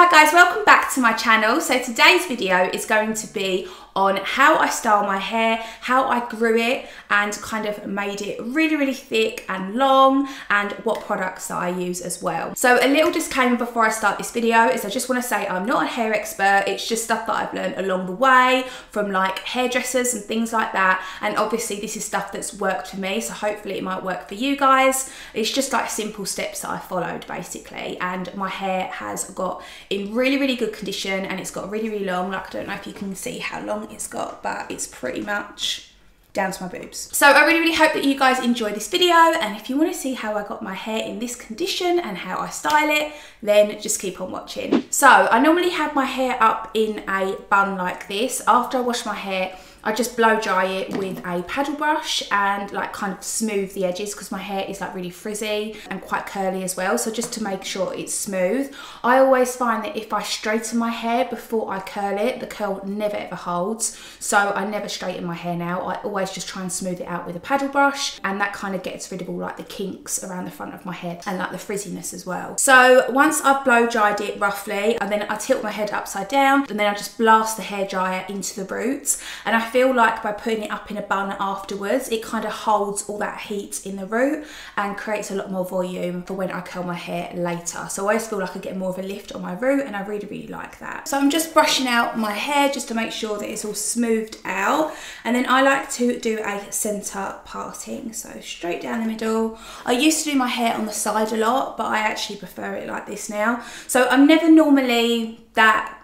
Hi guys, welcome back to my channel. So today's video is going to be on how I style my hair, how I grew it and kind of made it really thick and long, and what products that I use as well. So a little disclaimer before I start this video is I just want to say I'm not a hair expert. It's just stuff that I've learned along the way from like hairdressers and things like that, and obviously this is stuff that's worked for me, so hopefully it might work for you guys. It's just like simple steps that I followed basically, and my hair has got in really good condition and it's got really long. Like, I don't know if you can see how long it's got, but it's pretty much down to my boobs. So I really hope that you guys enjoy this video, and if you want to see how I got my hair in this condition and how I style it, then just keep on watching. So I normally have my hair up in a bun like this. After I wash my hair, I just blow dry it with a paddle brush and like kind of smooth the edges, because my hair is like really frizzy and quite curly as well, so just to make sure it's smooth. I always find that if I straighten my hair before I curl it, the curl never ever holds, so I never straighten my hair now. I always just try and smooth it out with a paddle brush, and that kind of gets rid of all like the kinks around the front of my hair and like the frizziness as well. So once I've blow dried it roughly, and then I tilt my head upside down, and then I just blast the hairdryer into the roots, and I feel like by putting it up in a bun afterwards, it kind of holds all that heat in the root and creates a lot more volume for when I curl my hair later. So I always feel like I get more of a lift on my root, and I really like that. So I'm just brushing out my hair just to make sure that it's all smoothed out, and then I like to do a centre parting, so straight down the middle. I used to do my hair on the side a lot, but I actually prefer it like this now. So I'm never normally that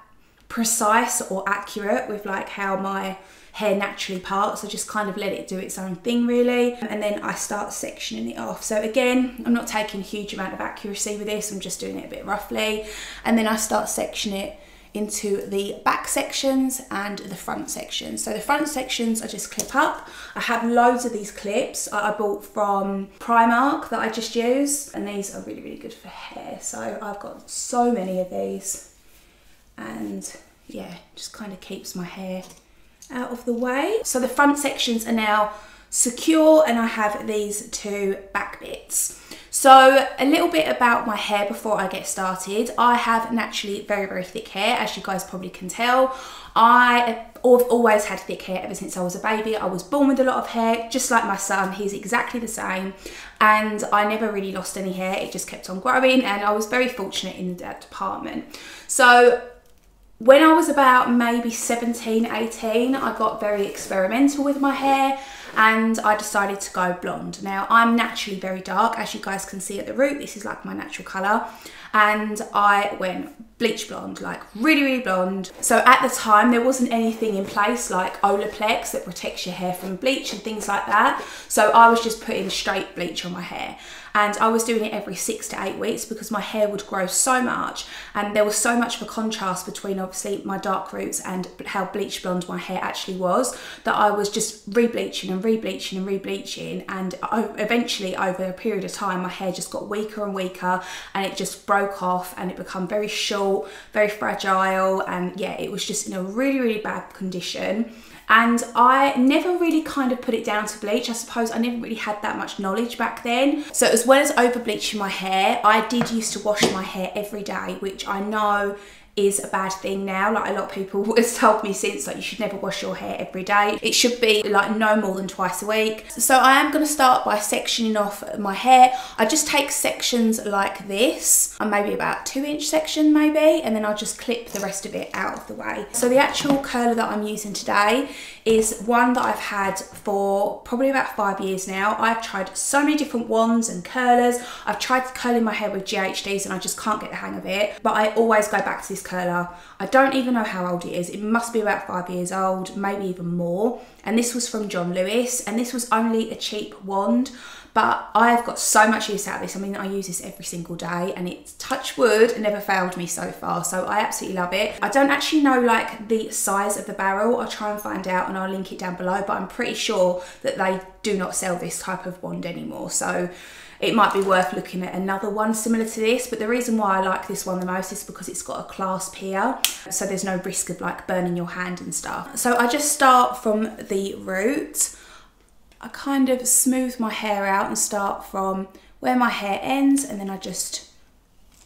precise or accurate with like how my hair naturally parts. I just kind of let it do its own thing really, and then I start sectioning it off. So again, I'm not taking a huge amount of accuracy with this, I'm just doing it a bit roughly, and then I start sectioning it into the back sections and the front sections. So the front sections I just clip up. I have loads of these clips I bought from Primark that I just use, and these are really good for hair. So I've got so many of these, and yeah, just kind of keeps my hair out of the way. So the front sections are now secure, and I have these two back bits. So a little bit about my hair before I get started. I have naturally very thick hair, as you guys probably can tell. I've always had thick hair ever since I was a baby. I was born with a lot of hair, just like my son. He's exactly the same, and I never really lost any hair. It just kept on growing, and I was very fortunate in that department. So when I was about maybe 17, 18, I got very experimental with my hair, and I decided to go blonde. Now, I'm naturally very dark, as you guys can see at the root. This is like my natural colour, and I went bleach blonde, like really blonde. So at the time, there wasn't anything in place like Olaplex that protects your hair from bleach and things like that. So I was just putting straight bleach on my hair, and I was doing it every 6 to 8 weeks because my hair would grow so much, and there was so much of a contrast between obviously my dark roots and how bleach blonde my hair actually was, that I was just re-bleaching and re-bleaching, and eventually over a period of time my hair just got weaker and weaker, and it just broke off, and it became very short, very fragile, and yeah, it was just in a really bad condition. And I never really kind of put it down to bleach. I suppose I never really had that much knowledge back then. So as well as over bleaching my hair, I did used to wash my hair every day, which I know is a bad thing now. Like, a lot of people has told me since, like, you should never wash your hair every day. It should be like no more than twice a week. So I am going to start by sectioning off my hair. I just take sections like this, and maybe about 2-inch section maybe, and then I'll just clip the rest of it out of the way. So the actual curler that I'm using today is one that I've had for probably about 5 years now. I've tried so many different wands and curlers. I've tried curling my hair with GHDs and I just can't get the hang of it, but I always go back to this curler. I don't even know how old it is. It must be about 5 years old, maybe even more. And this was from John Lewis, and this was only a cheap wand, but I've got so much use out of this. I mean, I use this every single day, and it's, touch wood, never failed me so far, so I absolutely love it. I don't actually know like the size of the barrel. I'll try and find out and I'll link it down below, but I'm pretty sure that they do not sell this type of wand anymore, so it might be worth looking at another one similar to this. But the reason why I like this one the most is because it's got a clasp here, so there's no risk of like burning your hand and stuff. So I just start from the root. I kind of smooth my hair out and start from where my hair ends, and then I just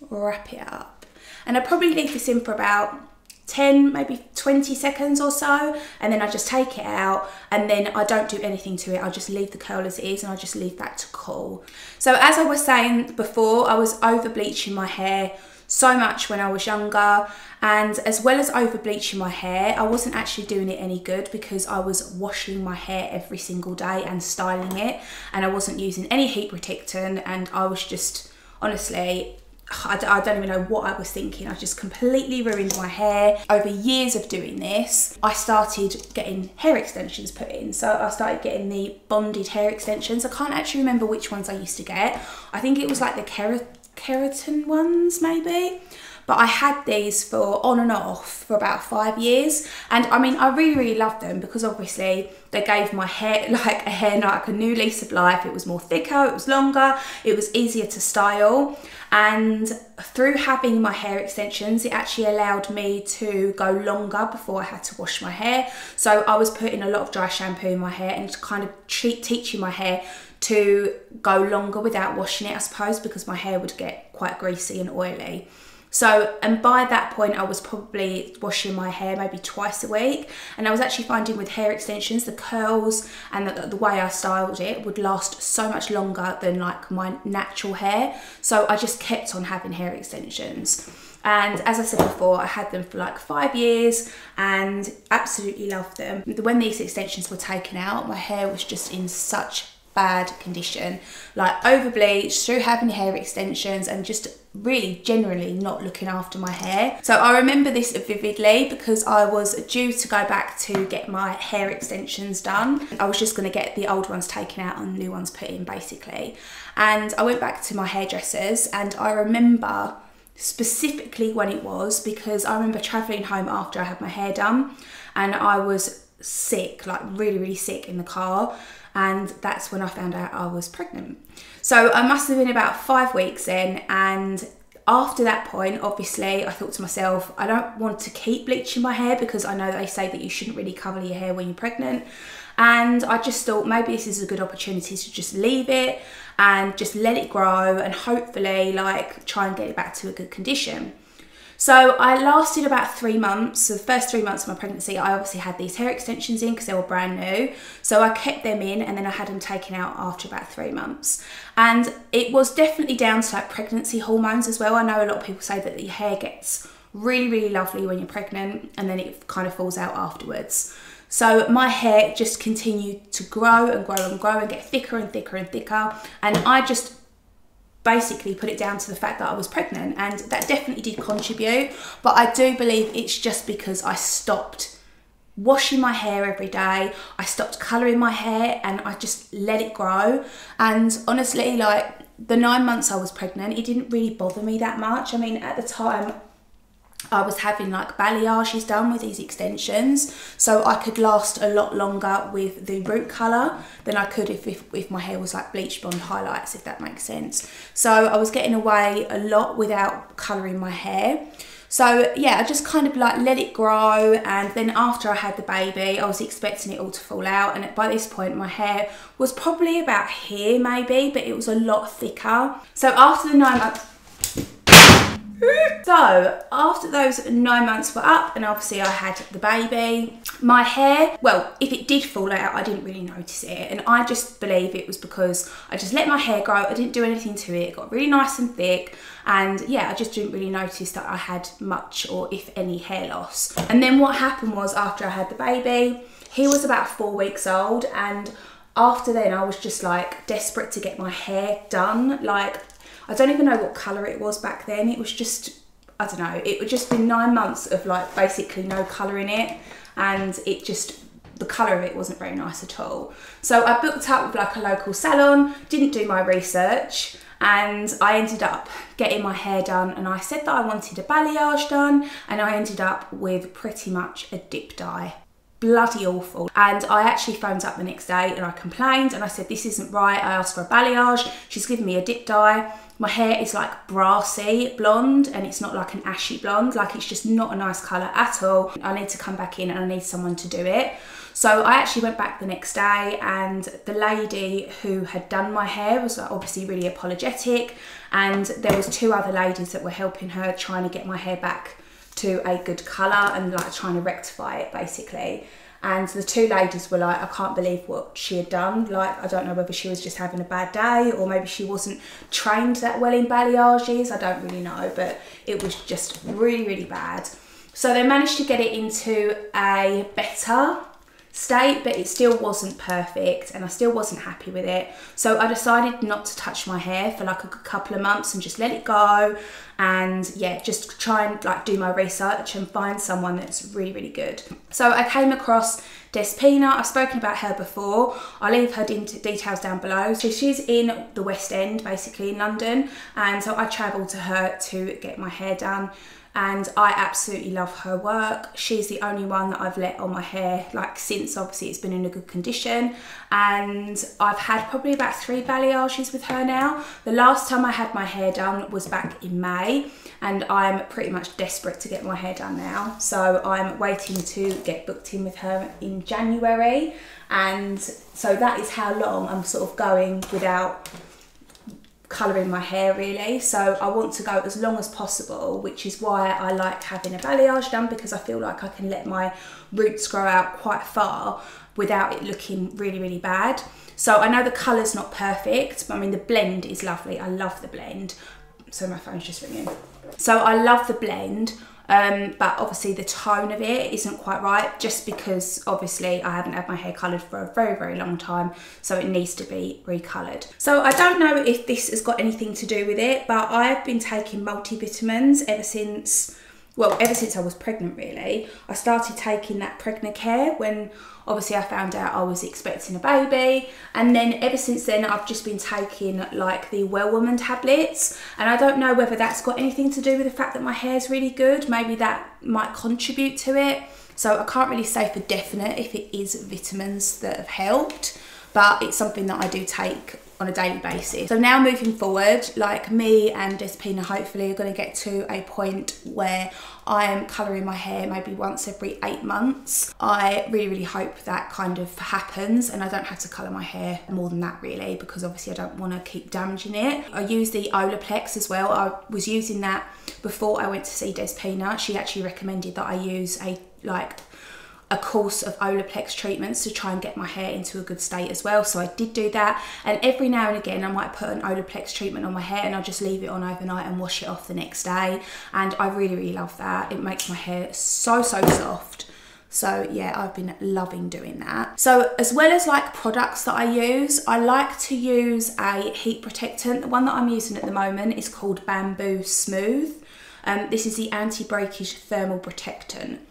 wrap it up. and I probably leave this in for about 10, maybe 20 seconds or so, and then I just take it out, and then I don't do anything to it. I just leave the curl as it is, and I just leave that to cool. So as I was saying before, I was over bleaching my hair so much when I was younger, and as well as over bleaching my hair, I wasn't actually doing it any good because I was washing my hair every single day and styling it, and I wasn't using any heat protectant, and I was just, honestly, I don't even know what I was thinking. I just completely ruined my hair. Over years of doing this, I started getting hair extensions put in. So I started getting the bonded hair extensions. I can't actually remember which ones I used to get. I think it was like the keratin ones maybe. But I had these for on and off for about 5 years. And I mean, I really loved them because obviously they gave my hair like a new lease of life. It was more thicker, it was longer, it was easier to style. And through having my hair extensions, it actually allowed me to go longer before I had to wash my hair. So I was putting a lot of dry shampoo in my hair and kind of teaching my hair to go longer without washing it, I suppose, because my hair would get quite greasy and oily. So, and by that point I was probably washing my hair maybe twice a week, and I was actually finding with hair extensions, the curls and the way I styled it would last so much longer than like my natural hair. So I just kept on having hair extensions. And as I said before, I had them for like 5 years and absolutely loved them. When these extensions were taken out, my hair was just in such bad condition, like over bleached through having hair extensions and just really generally not looking after my hair. So I remember this vividly because I was due to go back to get my hair extensions done. I was just going to get the old ones taken out and new ones put in basically. And I went back to my hairdressers, and I remember specifically when it was because I remember travelling home after I had my hair done, and I was sick, like really sick in the car. And that's when I found out I was pregnant. So I must have been about 5 weeks in, and after that point, obviously, I thought to myself, I don't want to keep bleaching my hair because I know they say that you shouldn't really cover your hair when you're pregnant. And I just thought maybe this is a good opportunity to just leave it and just let it grow and hopefully like try and get it back to a good condition. So I lasted about 3 months. So the first 3 months of my pregnancy, I obviously had these hair extensions in because they were brand new. So I kept them in, and then I had them taken out after about 3 months. And it was definitely down to like pregnancy hormones as well. I know a lot of people say that your hair gets really lovely when you're pregnant, and then it kind of falls out afterwards. So my hair just continued to grow and get thicker and thicker. And I just basically put it down to the fact that I was pregnant, and that definitely did contribute. But I do believe it's just because I stopped washing my hair every day, I stopped colouring my hair, and I just let it grow. And honestly, like the 9 months I was pregnant, it didn't really bother me that much. I mean, at the time I was having like balayages done with these extensions, so I could last a lot longer with the root colour than I could if my hair was like bleach blonde highlights, if that makes sense. So I was getting away a lot without colouring my hair. So yeah, I just kind of like let it grow, and then after I had the baby, I was expecting it all to fall out, and by this point my hair was probably about here maybe, but it was a lot thicker. So after the 9 months, so after those 9 months were up and obviously I had the baby, my hair, well, if it did fall out, I didn't really notice it, and I just believe it was because I just let my hair grow. I didn't do anything to it. It got really nice and thick, and yeah, I just didn't really notice that I had much or if any hair loss. And then what happened was, after I had the baby, he was about 4 weeks old, and after then I was just like desperate to get my hair done. Like, I don't even know what colour it was back then. It was just, I don't know, it would just been 9 months of like basically no colour in it, and it just, the colour of it wasn't very nice at all. So I booked up with like a local salon, didn't do my research, and I ended up getting my hair done, and I said that I wanted a balayage done, and I ended up with pretty much a dip dye. bloody awful. And I actually phoned up the next day and I complained and I said, this isn't right. I asked for a balayage. She's given me a dip dye. My hair is like brassy blonde and it's not like an ashy blonde. Like, it's just not a nice colour at all. I need to come back in and I need someone to do it. So I actually went back the next day, and the lady who had done my hair was like obviously really apologetic, and there was 2 other ladies that were helping her trying to get my hair back to a good colour and like trying to rectify it basically. And the 2 ladies were like, I can't believe what she had done. Like, I don't know whether she was just having a bad day or maybe she wasn't trained that well in balayages. I don't really know, but it was just really, really bad. So they managed to get it into a better state, but it still wasn't perfect and I still wasn't happy with it. So I decided not to touch my hair for like a couple of months and just let it go, and yeah, just try and like do my research and find someone that's really, really good. So I came across Despina. I've spoken about her before. I'll leave her details down below. So she's in the West End, basically in London, and so I travelled to her to get my hair done. And I absolutely love her work. She's the only one that I've let on my hair, like since obviously it's been in a good condition. And I've had probably about 3 balayages with her now. The last time I had my hair done was back in May, and I'm pretty much desperate to get my hair done now. So I'm waiting to get booked in with her in January. And so that is how long I'm sort of going without colouring my hair really. So I want to go as long as possible, which is why I like having a balayage done, because I feel like I can let my roots grow out quite far without it looking really, really bad. So I know the colour's not perfect, but I mean the blend is lovely. I love the blend. So my phone's just ringing. So I love the blend. But obviously the tone of it isn't quite right, just because obviously I haven't had my hair coloured for a very, very long time, so it needs to be recoloured. So I don't know if this has got anything to do with it, but I've been taking multivitamins ever since I was pregnant really. I started taking that pregnant care when obviously I found out I was expecting a baby, and then ever since then I've just been taking like the Well Woman tablets, and I don't know whether that's got anything to do with the fact that my hair's really good. Maybe that might contribute to it. So I can't really say for definite if it is vitamins that have helped, but it's something that I do take on a daily basis. So now moving forward, like me and Despina hopefully are going to get to a point where I am colouring my hair maybe once every 8 months. I really, really hope that kind of happens and I don't have to colour my hair more than that really, because obviously I don't want to keep damaging it. I use the Olaplex as well. I was using that before I went to see Despina. She actually recommended that I use a course of Olaplex treatments to try and get my hair into a good state as well. So I did do that, and every now and again I might put an Olaplex treatment on my hair and I'll just leave it on overnight and wash it off the next day, and I really, really love that. It makes my hair so, so soft. So yeah, I've been loving doing that. So as well as like products that I use, I like to use a heat protectant. The one that I'm using at the moment is called Bamboo Smooth. This is the anti-breakage thermal protectant.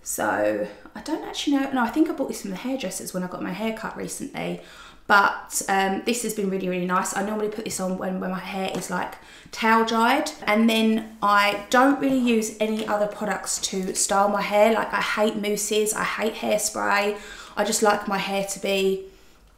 So I don't actually know, no, I think I bought this from the hairdressers when I got my hair cut recently, but this has been really, really nice. I normally put this on when my hair is like towel dried, and then I don't really use any other products to style my hair. Like, I hate mousses, I hate hairspray. I just like my hair to be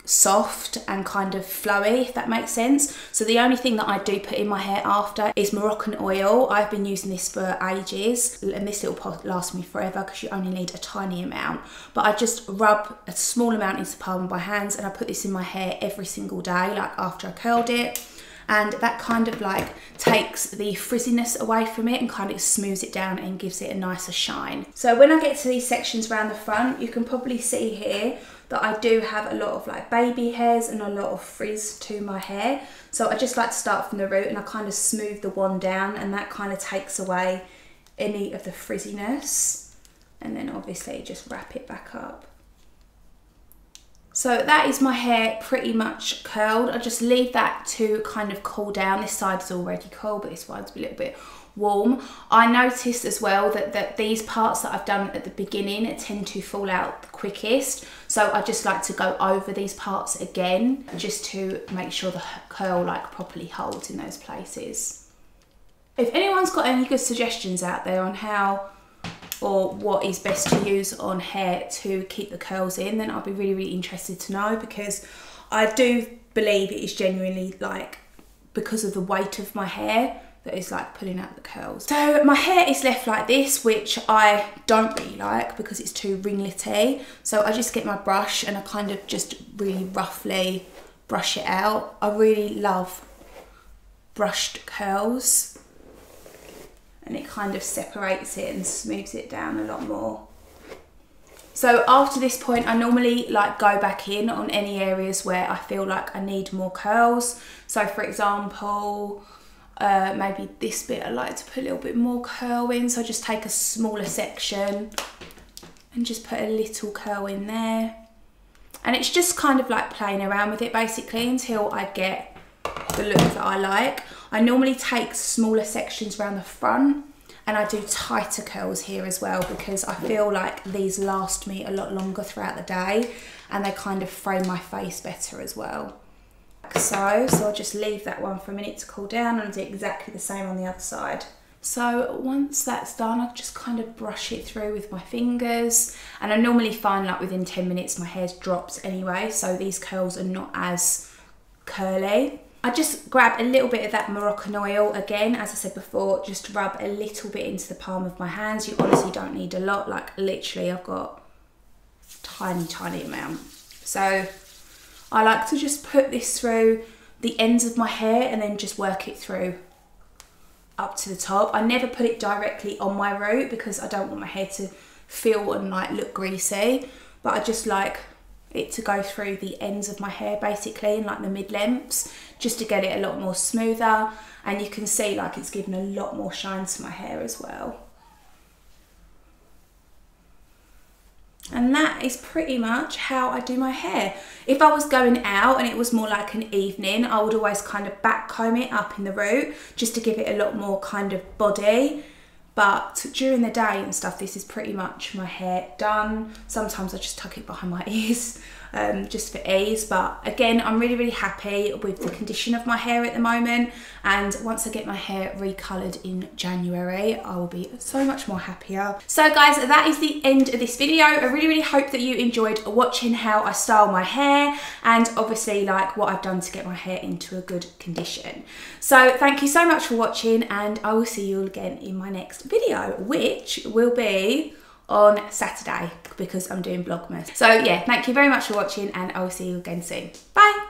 soft and kind of flowy, if that makes sense. So the only thing that I do put in my hair after is Moroccan oil. I've been using this for ages, and this will last me forever because you only need a tiny amount. But I just rub a small amount into the palm of my hands, and I put this in my hair every single day, like after I curled it. And that kind of like takes the frizziness away from it and kind of smooths it down and gives it a nicer shine. So when I get to these sections around the front, you can probably see here that I do have a lot of like baby hairs and a lot of frizz to my hair. So I just like to start from the root and I kind of smooth the wand down, and that kind of takes away any of the frizziness. And then obviously just wrap it back up. So that is my hair pretty much curled. I just leave that to kind of cool down. This side is already cool, but this side's a little bit warm. I noticed as well that these parts that I've done at the beginning tend to fall out the quickest. So I just like to go over these parts again just to make sure the curl like properly holds in those places. If anyone's got any good suggestions out there on how or what is best to use on hair to keep the curls in, then I'll be really, really interested to know, because I do believe it is genuinely like because of the weight of my hair that is like pulling out the curls. So my hair is left like this, which I don't really like because it's too ringlety. So I just get my brush and I kind of just really roughly brush it out. I really love brushed curls, and it kind of separates it and smooths it down a lot more. So after this point, I normally like go back in on any areas where I feel like I need more curls. So for example, maybe this bit I like to put a little bit more curl in. So I just take a smaller section and just put a little curl in there. And it's just kind of like playing around with it basically until I get the look that I like. I normally take smaller sections around the front, and I do tighter curls here as well because I feel like these last me a lot longer throughout the day, and they kind of frame my face better as well. So I'll just leave that one for a minute to cool down and do exactly the same on the other side. So once that's done, I just kind of brush it through with my fingers, and I normally find like within 10 minutes my hair's dropped anyway, so these curls are not as curly. I just grab a little bit of that Moroccan oil again, as I said before, just rub a little bit into the palm of my hands. You honestly don't need a lot, like literally I've got a tiny amount. So I like to just put this through the ends of my hair and then just work it through up to the top. I never put it directly on my root because I don't want my hair to feel and like look greasy, but I just like it to go through the ends of my hair basically, and like the mid-lengths, just to get it a lot more smoother. And you can see like it's given a lot more shine to my hair as well. And that is pretty much how I do my hair. If I was going out and it was more like an evening, I would always kind of back comb it up in the root just to give it a lot more kind of body. But during the day and stuff, this is pretty much my hair done. Sometimes I just tuck it behind my ears just for ease. But again, I'm really, really happy with the condition of my hair at the moment. And once I get my hair recoloured in January, I will be so much more happier. So guys, that is the end of this video. I really, really hope that you enjoyed watching how I style my hair, and obviously like what I've done to get my hair into a good condition. So thank you so much for watching, and I will see you again in my next video, which will be on Saturday because I'm doing Vlogmas. So yeah, thank you very much for watching, and I will see you again soon. Bye.